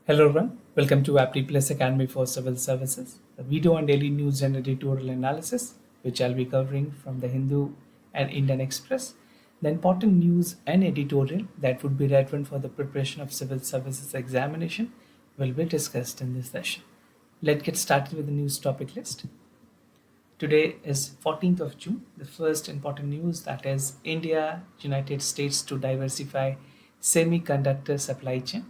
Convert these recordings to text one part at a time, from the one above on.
Hello everyone, welcome to Apti Plus Academy for Civil Services, a video on daily news and editorial analysis, which I'll be covering from the Hindu and Indian Express. The important news and editorial that would be relevant for the preparation of civil services examination will be discussed in this session. Let's get started with the news topic list. Today is 14th of June. The first important news, that is India, United States to diversify semiconductor supply chain.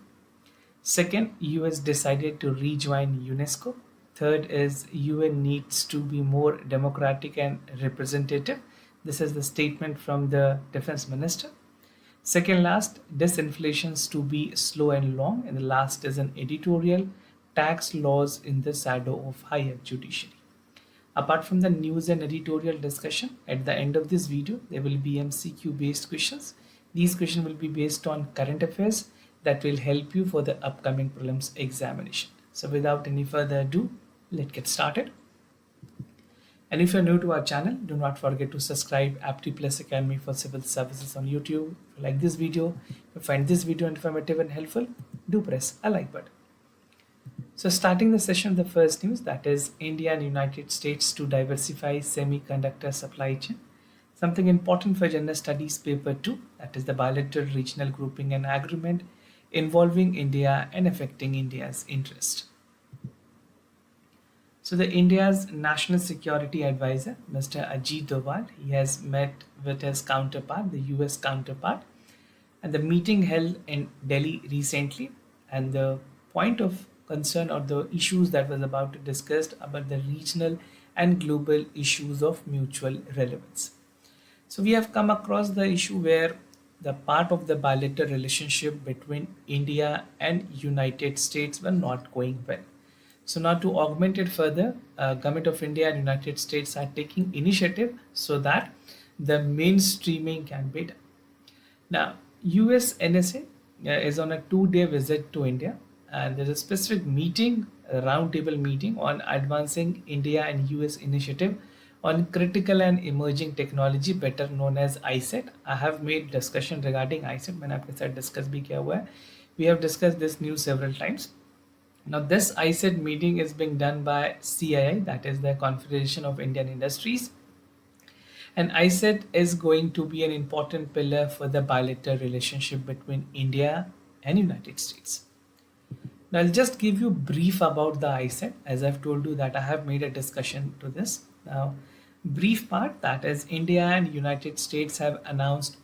Second, US decided to rejoin UNESCO. Third is UN needs to be more democratic and representative. This is the statement from the defense minister. Second last, disinflations to be slow and long. And the last is an editorial, tax laws in the shadow of higher judiciary. Apart from the news and editorial discussion, at the end of this video, there will be MCQ based questions. These questions will be based on current affairs that will help you for the upcoming prelims examination. So without any further ado, let's get started. And if you're new to our channel, do not forget to subscribe Apti Plus Academy for Civil Services on YouTube. If you like this video, if you find this video informative and helpful, do press a like button. So starting the session, the first news, that is India and United States to diversify semiconductor supply chain. Something important for General Studies Paper 2, that is the bilateral regional grouping and agreement involving India and affecting India's interest. So the India's National Security Advisor, Mr. Ajit Doval, he has met with his counterpart, the US counterpart, and the meeting held in Delhi recently, and the point of concern or the issues that was about to discussed about the regional and global issues of mutual relevance. So we have come across the issue where the part of the bilateral relationship between India and United States were not going well. So now to augment it further, Government of India and United States are taking initiative so that the mainstreaming can be done. Now, US NSA is on a 2-day visit to India, and there's a specific meeting, a roundtable meeting on advancing India and US initiative on critical and emerging technology, better known as ISET. I have made discussion regarding ISET. मैंने आपके साथ discuss भी किया हुआ है. We have discussed this news several times. Now this ISET meeting is being done by CII, that is the Confederation of Indian Industries. And ISET is going to be an important pillar for the bilateral relationship between India and United States. Now I'll just give you brief about the ISET, as I've told you that I have made a discussion to this. Now, brief part, that is India and United States have announced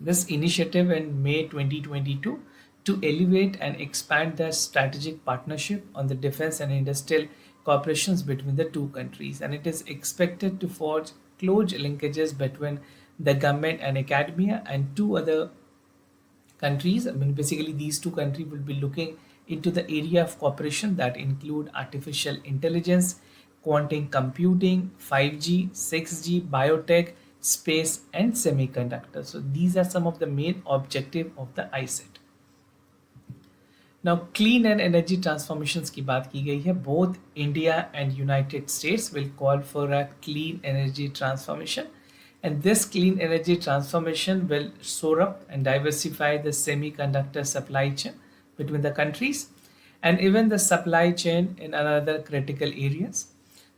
this initiative in May 2022 to elevate and expand their strategic partnership on the defense and industrial cooperations between the two countries, and it is expected to forge close linkages between the government and academia and two other countries. I mean, basically these two countries will be looking into the area of cooperation that include artificial intelligence, quantum computing, 5G, 6G, biotech, space, and semiconductors. So these are some of the main objective of the ISET. Now, clean and energy transformations की बात की गई है. Both India and United States will call for a clean energy transformation, and this clean energy transformation will soar up and diversify the semiconductor supply chain between the countries and even the supply chain in another critical areas.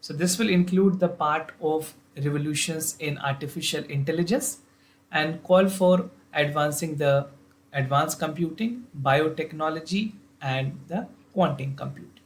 So this will include the part of revolutions in artificial intelligence and call for advancing the advanced computing, biotechnology, and the quantum computing.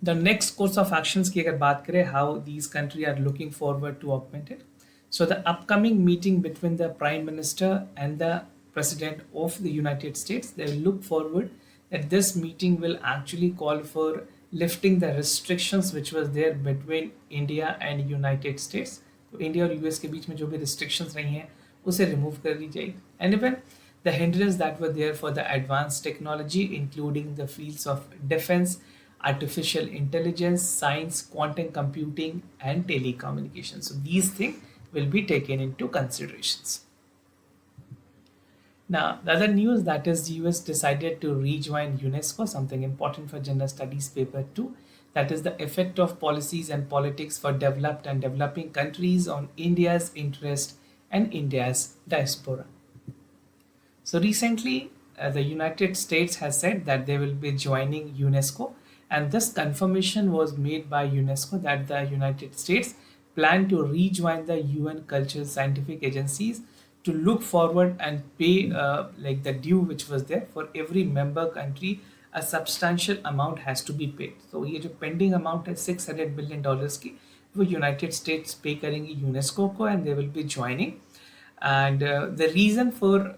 The next course of actions की अगर बात करें, how these countries are looking forward to augment it. So the upcoming meeting between the Prime Minister and the President of the United States, they will look forward that this meeting will actually call for lifting the restrictions which was there between India and United States. तो India और US के बीच में जो भी restrictions रही हैं उसे remove कर दी जाएगी. And even the hindrances that were there for the advanced technology, including the fields of defense, artificial intelligence, science, quantum computing, and telecommunications. So these things will be taken into considerations. Now, the other news, that is the US decided to rejoin UNESCO, something important for General Studies Paper 2. That is the effect of policies and politics for developed and developing countries on India's interest and India's diaspora. So recently, the United States has said that they will be joining UNESCO, and this confirmation was made by UNESCO that the United States plan to rejoin the UN Cultural Scientific Agencies to look forward and pay like the due which was there for every member country. A substantial amount has to be paid. So ये जो pending amount है $600 billion की वो United States पे करेंगी UNESCO को, and they will be joining. And the reason for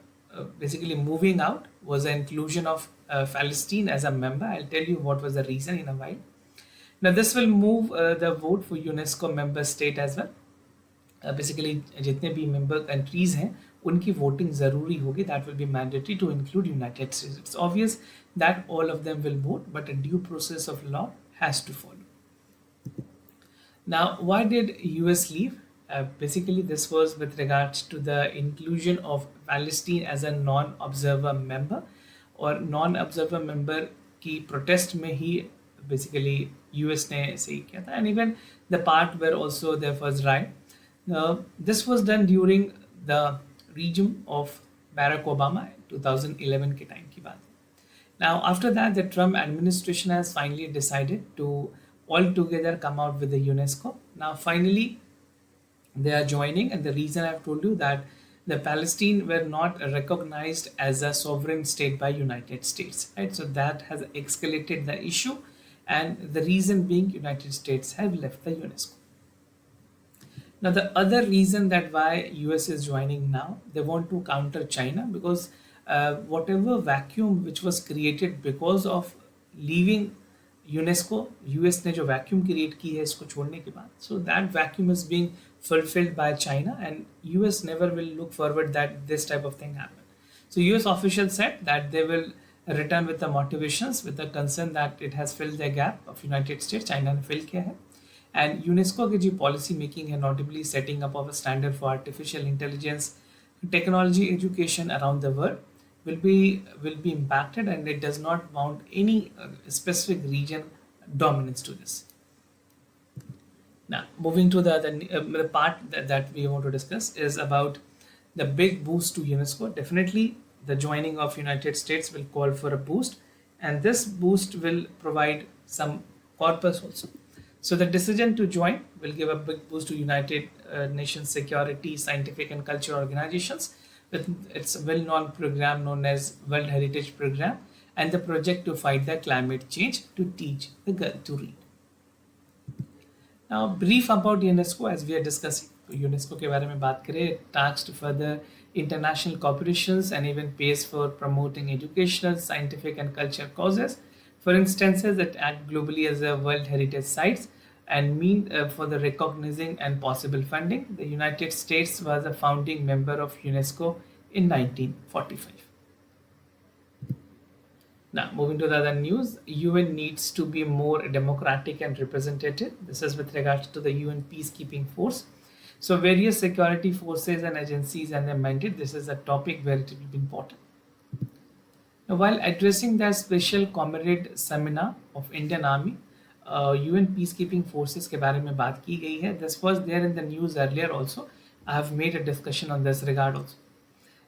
basically moving out was the inclusion of Palestine as a member. I'll tell you what was the reason in a while. Now this will move the vote for UNESCO member state as well. Basically जितने भी member countries हैं उनकी voting ज़रूरी होगी. That will be mandatory to include United States. It's obvious that all of them will vote, but a due process of law has to follow. Now, why did US leave? Basically, this was with regards to the inclusion of Palestine as a non-observer member, और non-observer member की protest में ही basically US ने सही किया था, and even the part where also there was riot. This was done during the regime of Barack Obama 2011 के time की बात. Now, after that, the Trump administration has finally decided to altogether come out with the UNESCO. Now, finally, they are joining, and the reason I've told you that the Palestine were not recognized as a sovereign state by United States, right? So that has escalated the issue, and the reason being United States have left the UNESCO. Now, the other reason that why US is joining now, they want to counter China, because whatever vacuum which was created because of leaving UNESCO, US ने जो vacuum create की है इसको छोड़ने के बाद, so that vacuum is being fulfilled by China, and US never will look forward that this type of thing happen. So US officials said that they will return with the motivations, with the concern that it has filled the gap of United States. China ने fill किया है, and UNESCO की जो policy making है, notably setting up of a standard for artificial intelligence technology education around the world, will be impacted, and it does not want any specific region dominance to this. Now, moving to the part that we want to discuss is about the big boost to UNESCO. Definitely, the joining of United States will call for a boost, and this boost will provide some corpus also. So the decision to join will give a big boost to United Nations security, scientific and cultural organizations, with its well-known program known as World Heritage Program, and the project to fight the climate change to teach the girl to read. Now, brief about UNESCO as we are discussing. UNESCO के बारे में बात करें, tasked to further international cooperations and even pays for promoting educational, scientific and cultural causes. For instances that act globally as a World Heritage Sites and mean for the recognizing and possible funding. The United States was a founding member of UNESCO in 1945. Now, moving to the other news, UN needs to be more democratic and representative. This is with regards to the UN peacekeeping force. So various security forces and agencies and their mandate, this is a topic where it will be important. Now, while addressing the special comrade seminar of Indian Army, UN peacekeeping forces के बारे में बात की गई है. This was there in the news earlier also. I have made a discussion on this regard also.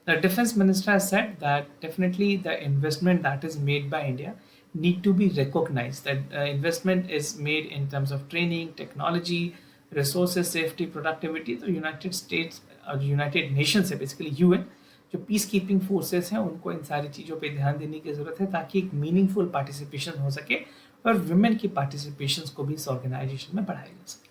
The defense minister has said that definitely the investment that is made by India need to be recognized. That investment is made in terms of training, technology, resources, safety, productivity. तो United States और United Nations है basically UN जो peace keeping forces हैं उनको इन सारी चीज़ों पे ध्यान देने की ज़रूरत है ताकि एक मीनिंगफुल पार्टिसिपेशन हो सके और विमेन की पार्टिसिपेशन को भी इस ऑर्गेनाइजेशन में बढ़ाया जा सके.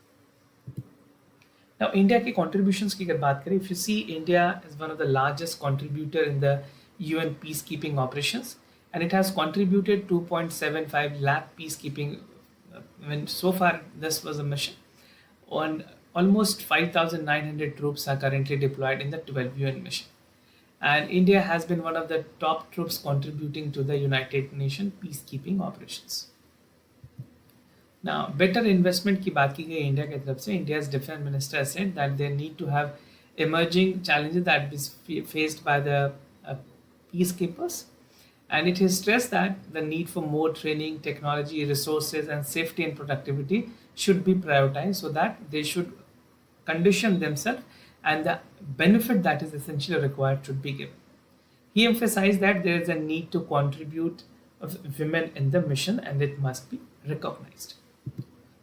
Now, इंडिया के कॉन्ट्रीब्यूशंस की अगर बात करें, if you see India is one of the largest contributor in the UN peacekeeping operations, and it has contributed 2.75 lakh peacekeeping. So far this was a mission. On almost 5,900 troops are currently deployed in the 12 UN mission. And India has been one of the top troops contributing to the United Nations peacekeeping operations. Now, better investment की बात की गई India की तरफ से. India's defense minister said that they need to have emerging challenges that is faced by the peacekeepers, and it is stressed that the need for more training, technology, resources, and safety and productivity should be prioritized so that they should condition themselves and the benefit that is essentially required should be given. He emphasized that there is a need to contribute of women in the mission and it must be recognized.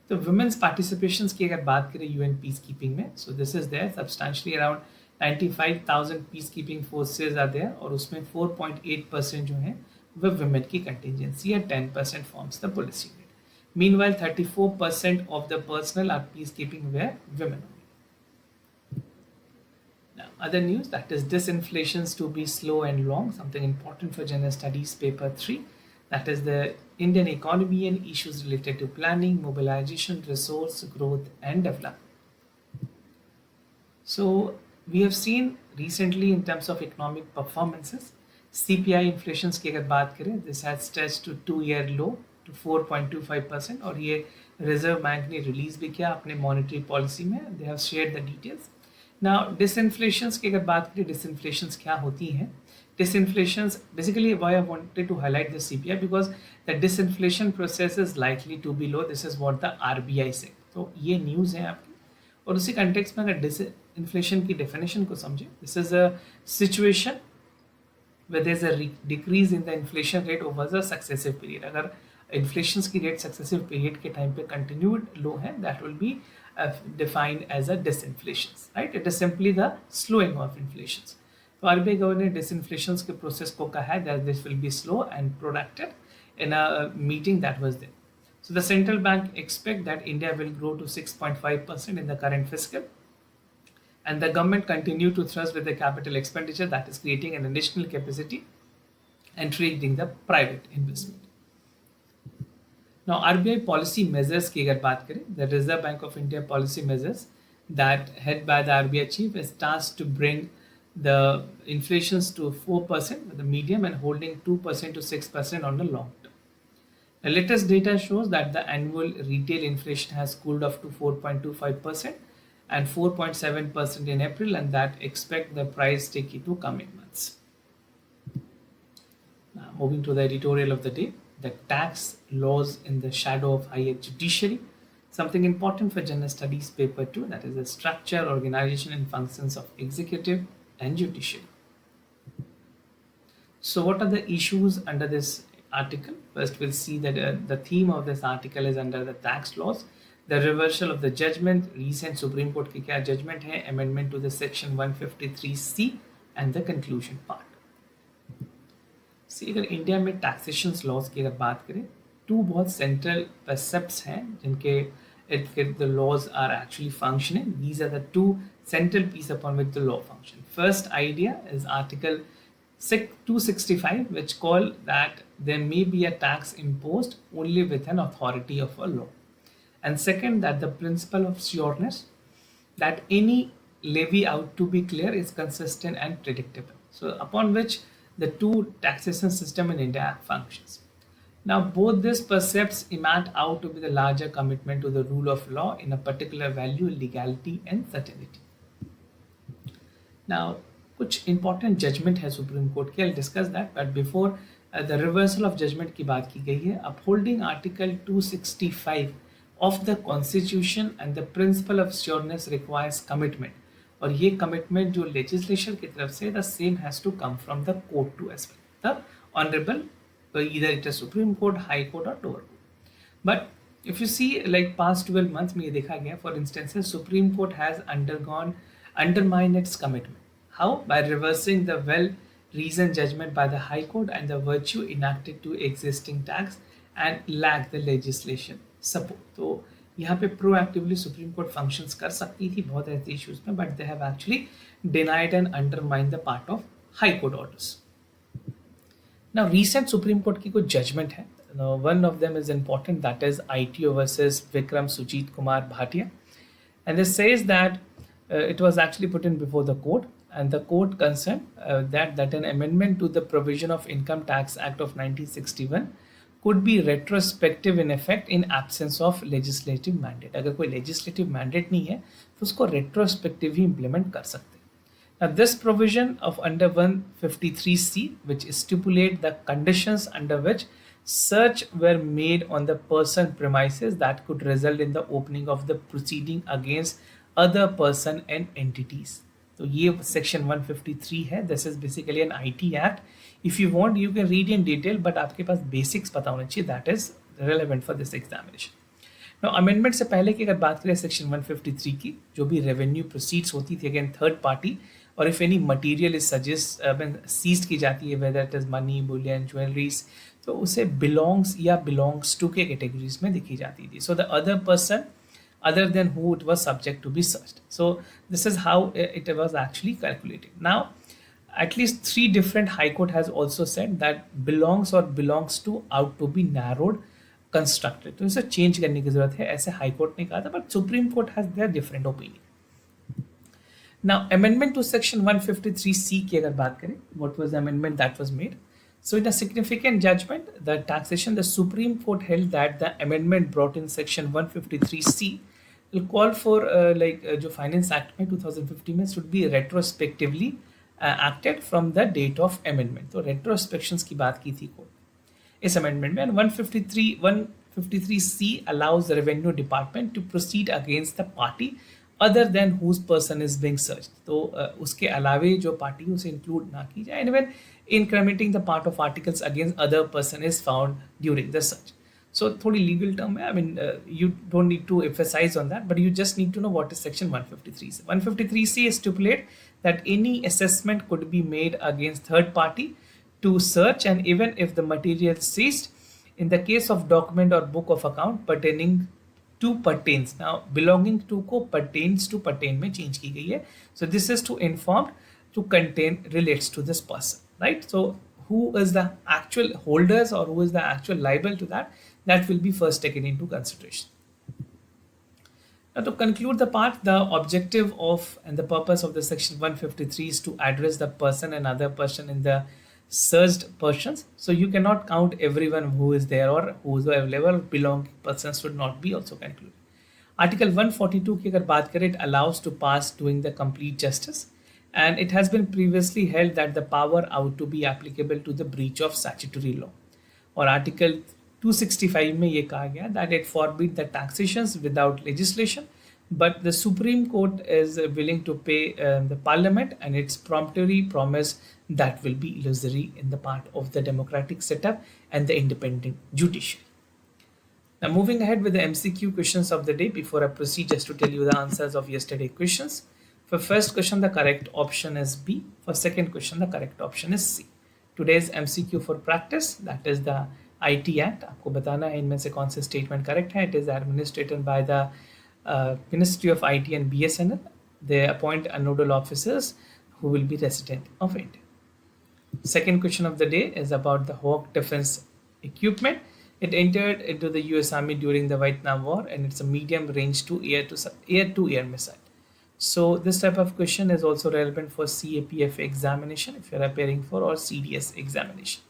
तो women's participation की अगर बात करें UN peace keeping में, so this is there substantially around 95,000 peace keeping forces are there और उसमें 4.8% जो है वह वुमेन की कंटिजेंसी है, 10% forms the police unit. Meanwhile, 34% of the personnel are peacekeeping were women only. Now, other news, that is disinflations to be slow and long, something important for general studies paper 3. That is the Indian economy and issues related to planning, mobilization, resource growth and development. So we have seen recently in terms of economic performances, CPI inflations की अगर बात करें, this has stretched to 2-year low to 4.25% और ये reserve bank ने release भी किया अपने मॉनेटरी पॉलिसी में. They have shared the details. Now disinflations की अगर बात करें, डिसइंफ्लेशंस क्या होती हैं? Disinflations, basically why I wanted to highlight the CPI because the disinflation process is likely to be low. This is what the RBI said. तो ये news है आपकी और उसी कंटेक्स्ट में अगर डिसइंफ्लेशन की डेफिनेशन को समझे, this is a situation where there is a decrease in the inflation rate over the successive period. अगर इन्फ्लेशन की रेट सक्सेसिव पीरियड के टाइम पे कंटिन्यूड लो है, that will be defined as a disinflation, right? It is simply the slowing of inflations. तो RBI governor ने disinflation के process को कहा है that this will be slow and protracted in a meeting that was there. So the central bank expect that India will grow to 6.5% in the current fiscal and the government continue to thrust with the capital expenditure that is creating an additional capacity and triggering the private investment. Now RBI policy measures की अगर बात करें, the Reserve Bank of India policy measures that head by the RBI chief is tasked to bring the inflations to 4% with the medium and holding 2% to 6% on the long term. The latest data shows that the annual retail inflation has cooled off to 4.25% and 4.7% in April, and that expect the price sticky to coming months. Now, moving to the editorial of the day, the tax laws in the shadow of higher judiciary, something important for general studies paper 2, that is the structure, organization and functions of executive and judiciary. So what are the issues under this article? First we'll see that the theme of this article is under the tax laws, the reversal of the judgment, recent Supreme Court की क्या judgment है, amendment to the section 153C and the conclusion part. See, अगर India में taxation laws की अगर बात करें, two बहुत central precepts हैं जिनके the laws are actually functioning. These are the two central pieces upon which the law functions. First idea is Article 265, which call that there may be a tax imposed only with an authority of a law. And second, that the principle of sureness, that any levy out to be clear is consistent and predictable. So upon which the two taxation system in India functions. Now, both these precepts emanate out to be the larger commitment to the rule of law in a particular value, legality and certainty. Now, कुछ important judgment है Supreme Court की, I'll discuss that, but before the reversal of judgment की बात की गई है, upholding Article 265 of the Constitution and the principle of sureness requires commitment. और ये commitment जो legislature की तरफ से, the same has to come from the court too as well, the honorable, either it is Supreme Court, High Court or lower court. But if you see like past 12 months में ये देखा गया, for instance, Supreme Court has undermined its commitment. How? By reversing the well-reasoned judgment by the High Court and the virtue enacted to existing tax and lack the legislation support. तो यहाँ पे proactively Supreme Court functions कर सकती थी बहुत ऐसे issues में, but they have actually denied and undermined the part of High Court orders. Now, recent Supreme Court की कुछ judgment है. Now, one of them is important, that is ITO versus Vikram Sujit Kumar Bhatia, and this says that it was actually put in before the court, and the court concerned that an amendment to the provision of Income Tax Act of 1961 could be retrospective in effect in absence of legislative mandate. अगर कोई legislative mandate नहीं है तो उसको retrospective ही implement कर सकते हैं. Now, this provision of under 153C, which stipulate the conditions under which search were made on the person premises that could result in the opening of the proceeding against other person and entities. तो ये section 153 है. This is basically an IT act. If you want you can read in detail, but आपके पास basics पता होना चाहिए. That is relevant for this examination. Now amendment से पहले की अगर बात करें सेक्शन 153 की, जो भी रेवेन्यू प्रोसीड्स होती थी अगेन थर्ड पार्टी, और if any material is seized की जाती है, whether it is money, bullion, jewelleries, तो उसे बिलोंग्स या बिलोंग्स टू के कैटेगरीज में देखी जाती थी. So the other person other than who it was subject to be searched. So this is how it was actually calculated. Now, at least 3 different high court has also said that belongs or belongs to out to be narrowed constructed. तो इसे change करने की जरूरत है, ऐसे high court ने कहा था, but supreme court has there different opinion. Now amendment to section 153C की अगर बात करें, what was the amendment that was made. So in a significant judgment, the taxation, the Supreme Court held that the amendment brought in section 153C will call for जो Finance Act में 2015 में should be retrospectively acted from the date of amendment. तो retrospections की बात की थी court इस amendment में. And 153C allows the Revenue Department to proceed against the party other than whose person is being searched. तो उसके अलावे जो पार्टी उसे इंक्लूड ना की जाए. And when incrementing the part of articles against other person is found during the search. So थोड़ी legal term है. I mean you don't need to emphasize on that, but you just need to know what is section 153. 153C stipulate that any assessment could be made against third party to search, and even if the material seized in the case of document or book of account pertaining to pertains. Now belonging to को pertains to pertain में change की गई है. So this is to inform, to contain, relates to this person, right? So who is the actual holders or who is the actual liable to that, that will be first taken into consideration. Now to conclude the part, the objective of and the purpose of the section 153 is to address the person and other person in the searched persons. So you cannot count everyone who is there or who is available. Belonging persons should not be also concluded. Article 142 की अगर बात करें, it allows to pass doing the complete justice, and it has been previously held that the power ought to be applicable to the breach of statutory law. और Article 265 में ये कहा गया that it forbid the taxations without legislation, but the Supreme Court is willing to pay the Parliament, and its peremptory promise that will be illusory in the part of the democratic setup and the independent judiciary. Now moving ahead with the MCQ questions of the day, before I proceed, just to tell you the answers of yesterday's questions. For first question, the correct option is B. For second question, the correct option is C. Today's MCQ for practice, that is the IT Act. आपको बताना है इनमें से कौन से statement correct है. It is administered by the Ministry of IT and BSNL. They appoint nodal officers who will be resident of India. Second question of the day is about the Hawk defense equipment. It entered into the US Army during the Vietnam War, and it's a medium range to air missile. So this type of question is also relevant for CAPF examination if you're appearing for, or CDS examination.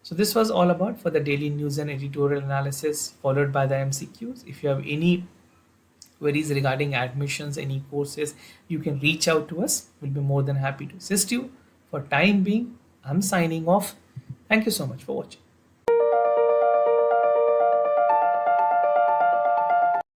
So this was all about for the daily news and editorial analysis, followed by the MCQs. If you have any queries regarding admissions, any courses, you can reach out to us. We'll be more than happy to assist you. For time being, I'm signing off. Thank you so much for watching.